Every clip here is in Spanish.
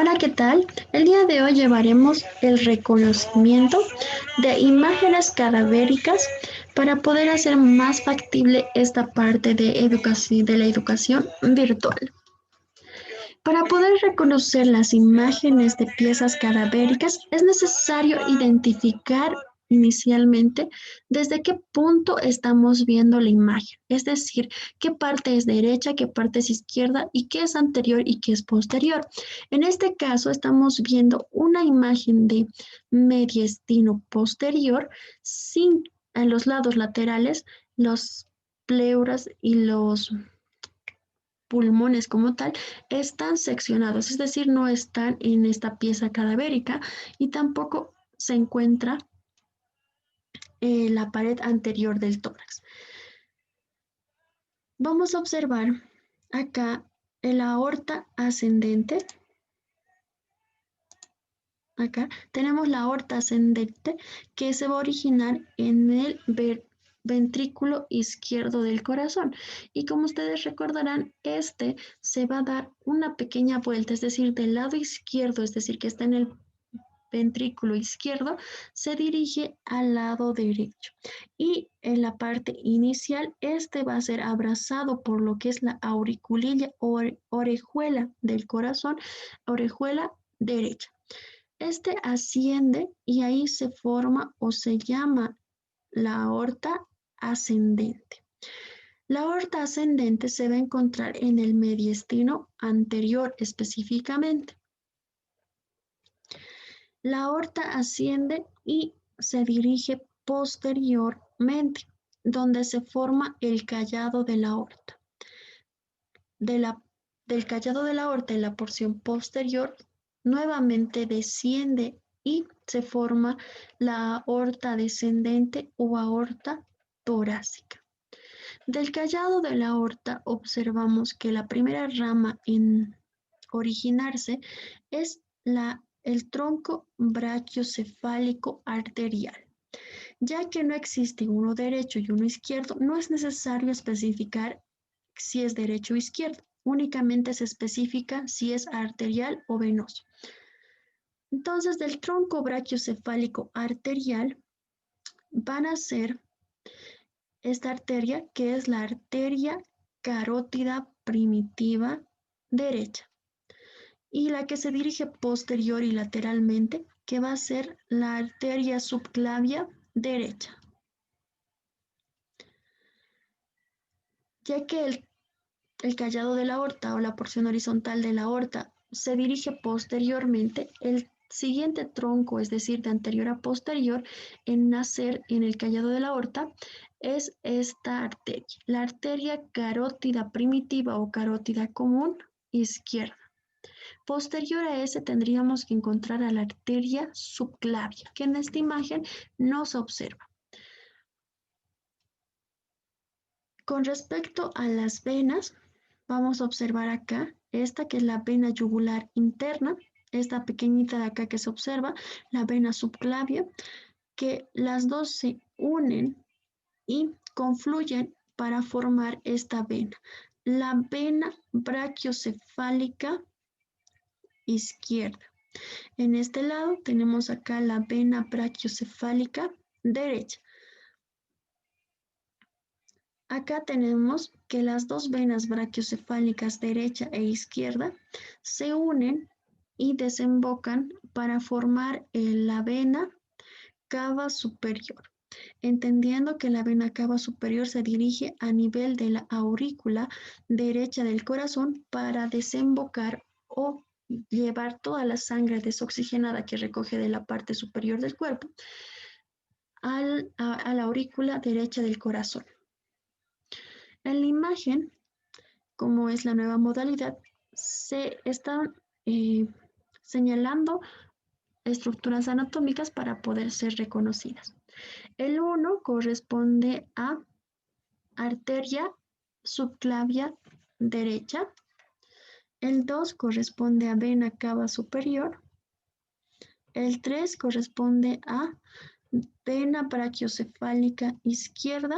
Hola, ¿qué tal? El día de hoy llevaremos el reconocimiento de imágenes cadavéricas para poder hacer más factible esta parte de educación, de la educación virtual. Para poder reconocer las imágenes de piezas cadavéricas es necesario identificar inicialmente desde qué punto estamos viendo la imagen, es decir, qué parte es derecha, qué parte es izquierda y qué es anterior y qué es posterior. En este caso estamos viendo una imagen de mediastino posterior sin en los lados laterales los pleuras y los pulmones como tal están seccionados, es decir, no están en esta pieza cadavérica y tampoco se encuentra la pared anterior del tórax. Vamos a observar acá el aorta ascendente. Acá tenemos la aorta ascendente que se va a originar en el ventrículo izquierdo del corazón. Y como ustedes recordarán, este se va a dar una pequeña vuelta, es decir, del lado izquierdo, es decir, que está en el ventrículo izquierdo, se dirige al lado derecho. Y en la parte inicial, este va a ser abrazado por lo que es la auriculilla o orejuela del corazón, orejuela derecha. Este asciende y ahí se forma o se llama la aorta ascendente. La aorta ascendente se va a encontrar en el mediastino anterior específicamente. La aorta asciende y se dirige posteriormente, donde se forma el callado de la aorta. Del callado de la aorta en la porción posterior, nuevamente desciende y se forma la aorta descendente o aorta torácica. Del callado de la aorta observamos que la primera rama en originarse es el tronco brachiocefálico arterial. Ya que no existe uno derecho y uno izquierdo, no es necesario especificar si es derecho o izquierdo, únicamente se especifica si es arterial o venoso. Entonces, del tronco brachiocefálico arterial van a ser esta arteria que es la arteria carótida primitiva derecha y la que se dirige posterior y lateralmente que va a ser la arteria subclavia derecha, ya que el callado de la aorta o la porción horizontal de la aorta se dirige posteriormente, el siguiente tronco, es decir, de anterior a posterior, en nacer en el callado de la aorta, es esta arteria, la arteria carótida primitiva o carótida común izquierda. Posterior a ese tendríamos que encontrar a la arteria subclavia, que en esta imagen no se observa. Con respecto a las venas, vamos a observar acá esta que es la vena yugular interna, esta pequeñita de acá que se observa, la vena subclavia, que las dos se unen y confluyen para formar esta vena, la vena brachiocefálica izquierda. En este lado tenemos acá la vena brachiocefálica derecha. Acá tenemos que las dos venas brachiocefálicas derecha e izquierda se unen y desembocan para formar la vena cava superior, entendiendo que la vena cava superior se dirige a nivel de la aurícula derecha del corazón para desembocar o llevar toda la sangre desoxigenada que recoge de la parte superior del cuerpo a la aurícula derecha del corazón. En la imagen, como es la nueva modalidad, se están señalando estructuras anatómicas para poder ser reconocidas. El 1 corresponde a arteria subclavia derecha. El 2 corresponde a vena cava superior. El 3 corresponde a vena brachiocefálica izquierda.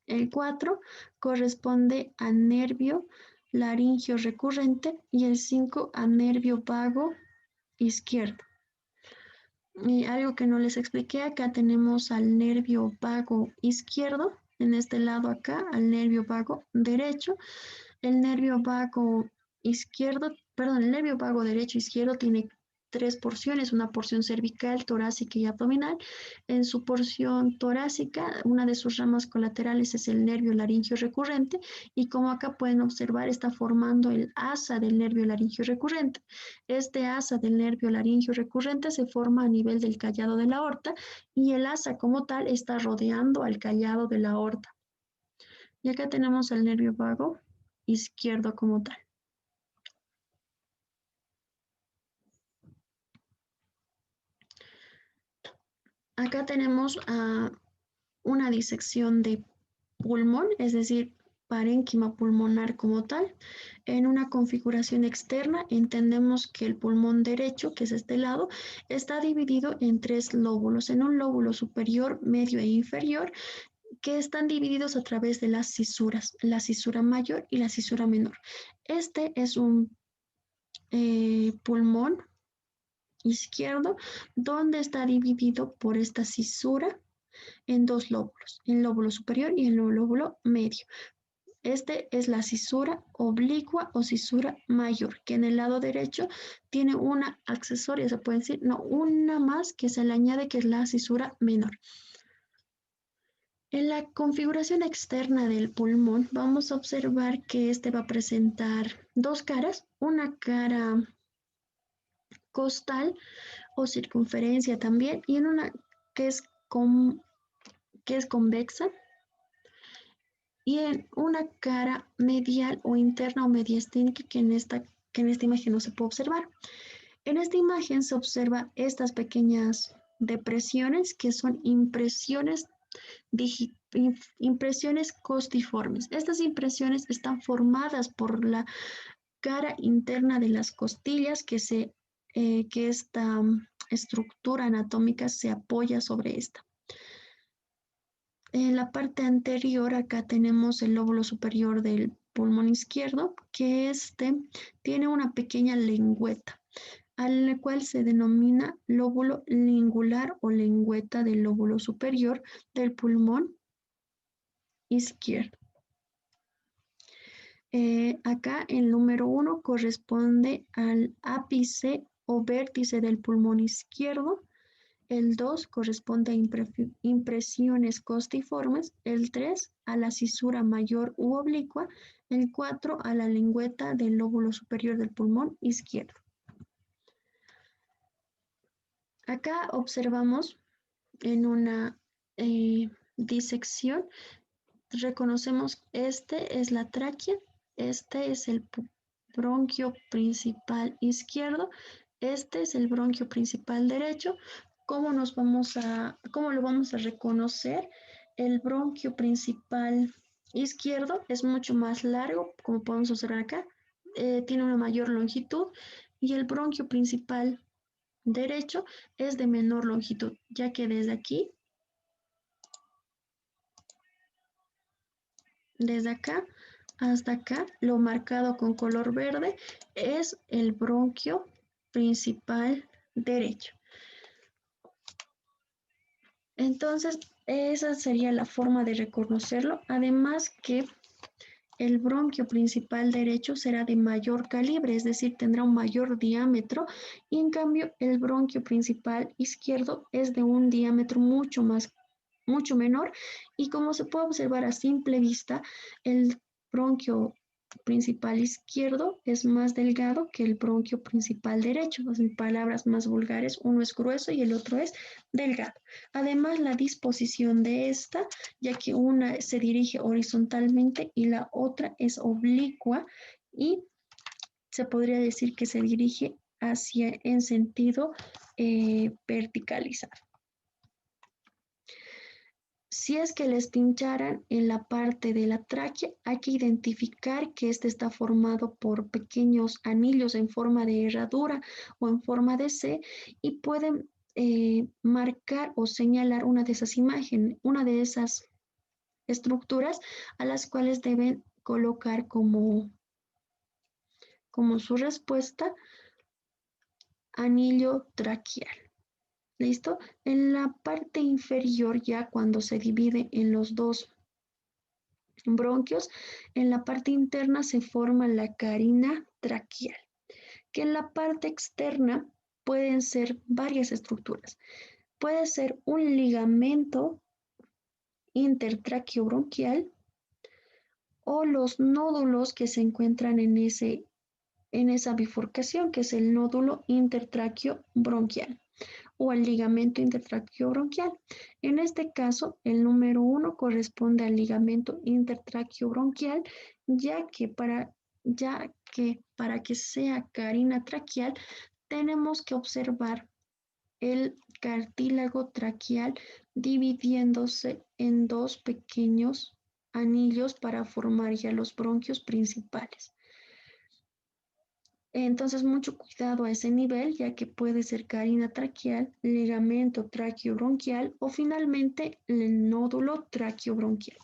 El 4 corresponde a nervio laringio recurrente y el 5 a nervio vago izquierdo. Y algo que no les expliqué, acá tenemos al nervio vago izquierdo, en este lado acá, al nervio vago derecho. El nervio vago izquierdo, perdón, el nervio vago derecho e izquierdo tiene tres porciones, una porción cervical, torácica y abdominal. En su porción torácica, una de sus ramas colaterales es el nervio laringio recurrente y como acá pueden observar, está formando el asa del nervio laringio recurrente. Este asa del nervio laringio recurrente se forma a nivel del callado de la aorta y el asa como tal está rodeando al callado de la aorta. Y acá tenemos el nervio vago izquierdo como tal. Acá tenemos una disección de pulmón, es decir, parénquima pulmonar como tal. En una configuración externa entendemos que el pulmón derecho, que es este lado, está dividido en tres lóbulos, en un lóbulo superior, medio e inferior, que están divididos a través de las cisuras, la cisura mayor y la cisura menor. Este es un pulmón izquierdo, donde está dividido por esta cisura en dos lóbulos, el lóbulo superior y el lóbulo medio. Este es la cisura oblicua o cisura mayor, que en el lado derecho tiene una accesoria, se puede decir, no, una más que se le añade, que es la cisura menor. En la configuración externa del pulmón vamos a observar que este va a presentar dos caras, una cara costal o circunferencia también, y en una que es, que es convexa, y en una cara medial o interna o mediastínica que en esta imagen no se puede observar. En esta imagen se observa estas pequeñas depresiones que son impresiones costiformes. Estas impresiones están formadas por la cara interna de las costillas que esta estructura anatómica se apoya sobre esta. En la parte anterior, acá tenemos el lóbulo superior del pulmón izquierdo, que tiene una pequeña lengüeta, al cual se denomina lóbulo lingular o lengüeta del lóbulo superior del pulmón izquierdo. Acá el número 1 corresponde al ápice o vértice del pulmón izquierdo. El 2 corresponde a impresiones costiformes, el 3 a la cisura mayor u oblicua, el 4 a la lengüeta del lóbulo superior del pulmón izquierdo. Acá observamos en una disección, reconocemos este es la tráquea, este es el bronquio principal izquierdo, este es el bronquio principal derecho. ¿Cómo lo vamos a reconocer? El bronquio principal izquierdo es mucho más largo, como podemos observar acá, tiene una mayor longitud, y el bronquio principal derecho es de menor longitud, ya que desde acá hasta acá, lo marcado con color verde es el bronquio principal derecho. Entonces, esa sería la forma de reconocerlo. Además que el bronquio principal derecho será de mayor calibre, es decir, tendrá un mayor diámetro, y en cambio el bronquio principal izquierdo es de un diámetro mucho menor, y como se puede observar a simple vista, el bronquio principal izquierdo es más delgado que el bronquio principal derecho. En palabras más vulgares, uno es grueso y el otro es delgado. Además, la disposición de esta, ya que una se dirige horizontalmente y la otra es oblicua, y se podría decir que se dirige en sentido verticalizado. Si es que les pincharan en la parte de la tráquea, hay que identificar que este está formado por pequeños anillos en forma de herradura o en forma de C, y pueden marcar o señalar una de esas imágenes, una de esas estructuras a las cuales deben colocar como como su respuesta, anillo traqueal. ¿Listo? En la parte inferior, ya cuando se divide en los dos bronquios, en la parte interna se forma la carina traqueal, que en la parte externa pueden ser varias estructuras. Puede ser un ligamento intertraqueobronquial o los nódulos que se encuentran en esa bifurcación, que es el nódulo intertraqueobronquial o el ligamento intertraqueobronquial. En este caso, el número 1 corresponde al ligamento intertraqueobronquial, ya que para que sea carina traqueal, tenemos que observar el cartílago traqueal dividiéndose en dos pequeños anillos para formar ya los bronquios principales. Entonces, mucho cuidado a ese nivel, ya que puede ser carina traqueal, ligamento traqueobronquial o finalmente el nódulo traqueobronquial.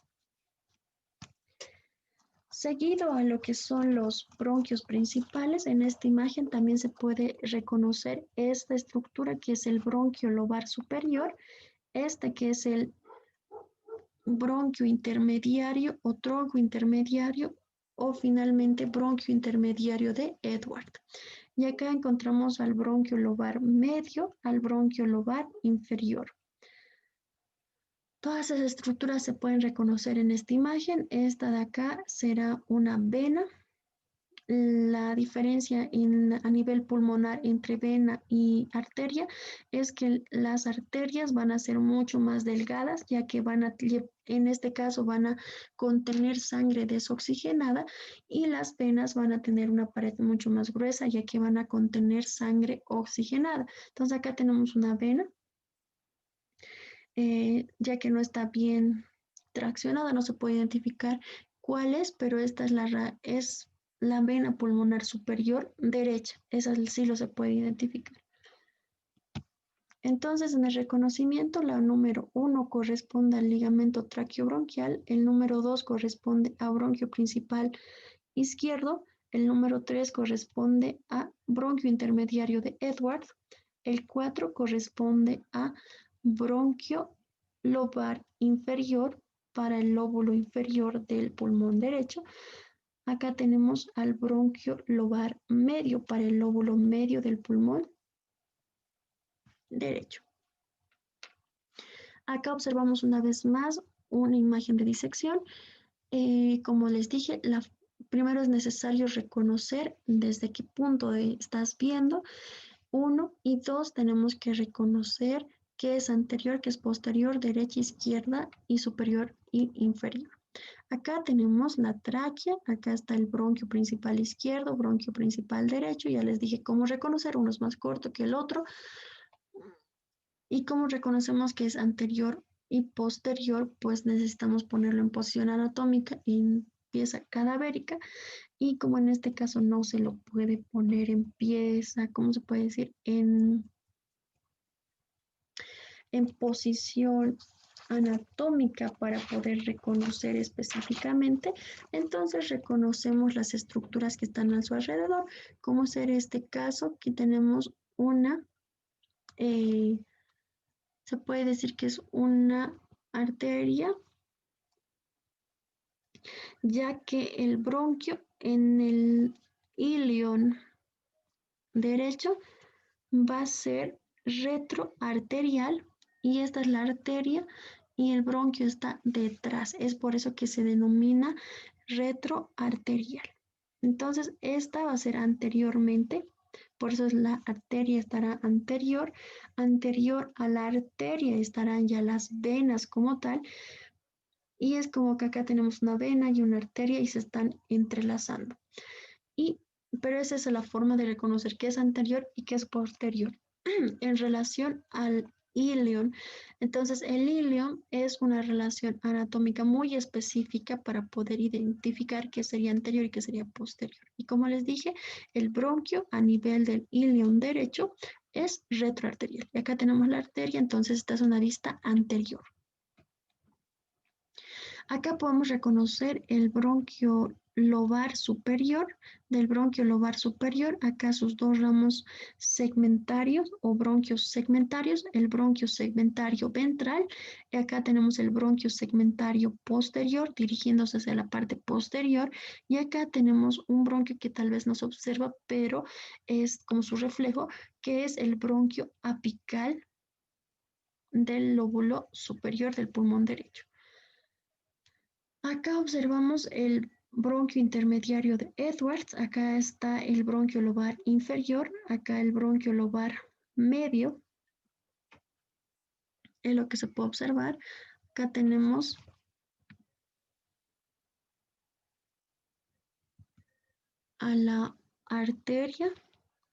Seguido a lo que son los bronquios principales, en esta imagen también se puede reconocer esta estructura que es el bronquio lobar superior, este que es el bronquio intermediario o tronco intermediario o finalmente bronquio intermediario de Edward. Y acá encontramos al bronquio lobar medio, al bronquio lobar inferior. Todas esas estructuras se pueden reconocer en esta imagen. Esta de acá será una vena. La diferencia a nivel pulmonar entre vena y arteria es que las arterias van a ser mucho más delgadas, ya que en este caso van a contener sangre desoxigenada, y las venas van a tener una pared mucho más gruesa, ya que van a contener sangre oxigenada. Entonces acá tenemos una vena, ya que no está bien traccionada, no se puede identificar cuál es, pero esta es la vena pulmonar superior derecha. Esa sí lo se puede identificar. Entonces, en el reconocimiento, la número 1 corresponde al ligamento traqueobronquial, el número 2 corresponde a bronquio principal izquierdo, el número 3 corresponde a bronquio intermediario de Edward, el 4 corresponde a bronquio lobar inferior para el lóbulo inferior del pulmón derecho. Acá tenemos al bronquio lobar medio para el lóbulo medio del pulmón derecho. Acá observamos una vez más una imagen de disección. Como les dije, primero es necesario reconocer desde qué punto estás viendo. 1 y 2 tenemos que reconocer qué es anterior, qué es posterior, derecha, izquierda y superior y inferior. Acá tenemos la tráquea, acá está el bronquio principal izquierdo, bronquio principal derecho, ya les dije cómo reconocer, uno es más corto que el otro, y cómo reconocemos que es anterior y posterior, pues necesitamos ponerlo en posición anatómica, en pieza cadavérica, y como en este caso no se lo puede poner en pieza, ¿cómo se puede decir? En posición anatómica para poder reconocer específicamente, entonces reconocemos las estructuras que están a su alrededor, como ser este caso, aquí tenemos se puede decir que es una arteria, ya que el bronquio en el ilion derecho va a ser retroarterial y esta es la arteria y el bronquio está detrás. Es por eso que se denomina retroarterial. Entonces, esta va a ser anteriormente, por eso la arteria estará anterior. Anterior a la arteria estarán ya las venas como tal. Y es como que acá tenemos una vena y una arteria y se están entrelazando. Pero esa es la forma de reconocer qué es anterior y qué es posterior. En relación al ilion, entonces el ilion es una relación anatómica muy específica para poder identificar qué sería anterior y qué sería posterior. Y como les dije, el bronquio a nivel del ilion derecho es retroarterial. Y acá tenemos la arteria, entonces esta es una vista anterior. Acá podemos reconocer el bronquio lobar superior, del bronquio lobar superior, acá sus dos ramos segmentarios o bronquios segmentarios, el bronquio segmentario ventral, y acá tenemos el bronquio segmentario posterior dirigiéndose hacia la parte posterior, y acá tenemos un bronquio que tal vez no se observa, pero es como su reflejo, que es el bronquio apical del lóbulo superior del pulmón derecho. Acá observamos el bronquio intermediario de Edwards, acá está el bronquio lobar inferior, acá el bronquio lobar medio, es lo que se puede observar. Acá tenemos a la arteria,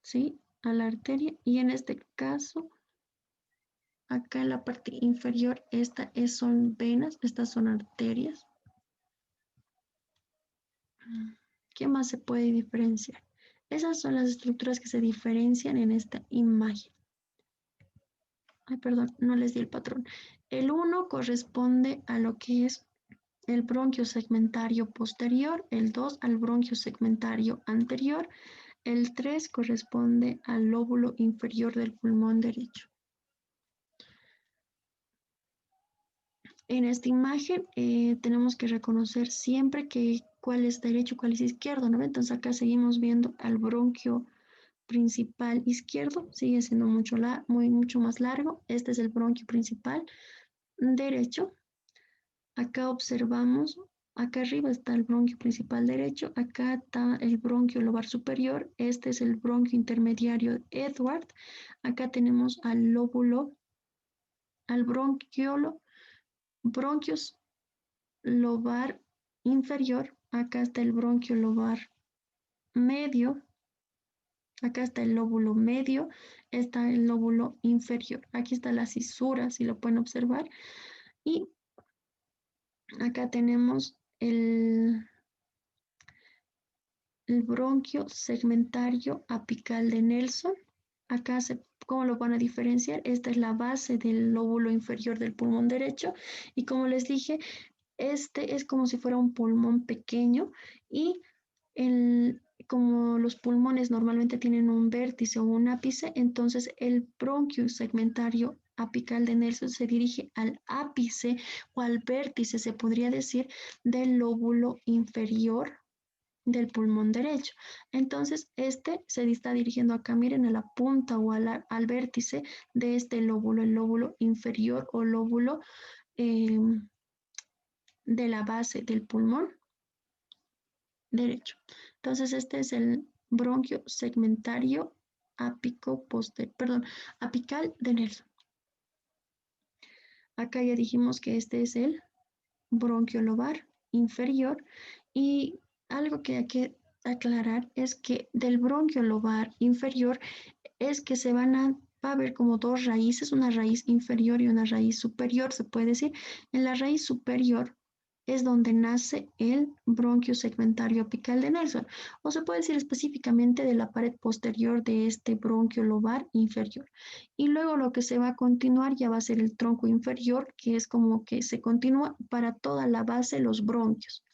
¿sí? A la arteria, y en este caso, acá en la parte inferior, son venas, estas son arterias. ¿Qué más se puede diferenciar? Esas son las estructuras que se diferencian en esta imagen. Ay, perdón, no les di el patrón. El 1 corresponde a lo que es el bronquio segmentario posterior, el 2 al bronquio segmentario anterior, el 3 corresponde al lóbulo inferior del pulmón derecho. En esta imagen tenemos que reconocer siempre cuál es derecho y cuál es izquierdo, ¿no? Entonces acá seguimos viendo al bronquio principal izquierdo, sigue siendo mucho más largo. Este es el bronquio principal derecho. Acá observamos, acá arriba está el bronquio principal derecho, acá está el bronquio lobar superior, este es el bronquio intermediario de Edward, acá tenemos al lóbulo, al bronquios lobar inferior, acá está el bronquio lobar medio, acá está el lóbulo medio, está el lóbulo inferior, aquí está la cisura, si lo pueden observar, y acá tenemos el bronquio segmentario apical de Nelson. Acá, ¿cómo lo van a diferenciar? Esta es la base del lóbulo inferior del pulmón derecho. Y como les dije, este es como si fuera un pulmón pequeño y como los pulmones normalmente tienen un vértice o un ápice, entonces el bronquio segmentario apical de Nelson se dirige al ápice o al vértice, se podría decir, del lóbulo inferior del pulmón derecho. Entonces, este se está dirigiendo acá, miren, a la punta o al vértice de este lóbulo, el lóbulo inferior o lóbulo eh, de la base del pulmón derecho. Entonces, este es el bronquio segmentario apical de Nelson. Acá ya dijimos que este es el bronquio lobar inferior, y algo que hay que aclarar es que del bronquio lobar inferior es que va a haber como dos raíces, una raíz inferior y una raíz superior, se puede decir. En la raíz superior es donde nace el bronquio segmentario apical de Nelson, o se puede decir específicamente de la pared posterior de este bronquio lobar inferior. Y luego lo que se va a continuar ya va a ser el tronco inferior, que es como que se continúa para toda la base, los bronquios.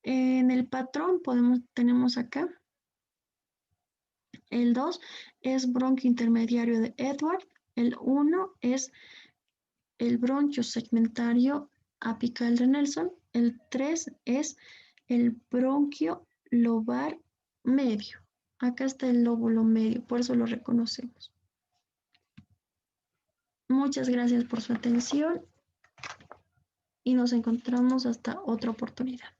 En el patrón tenemos acá el 2 es bronquio intermediario de Edward, el 1 es el bronquio segmentario apical de Nelson, el 3 es el bronquio lobar medio. Acá está el lóbulo medio, por eso lo reconocemos. Muchas gracias por su atención y nos encontramos hasta otra oportunidad.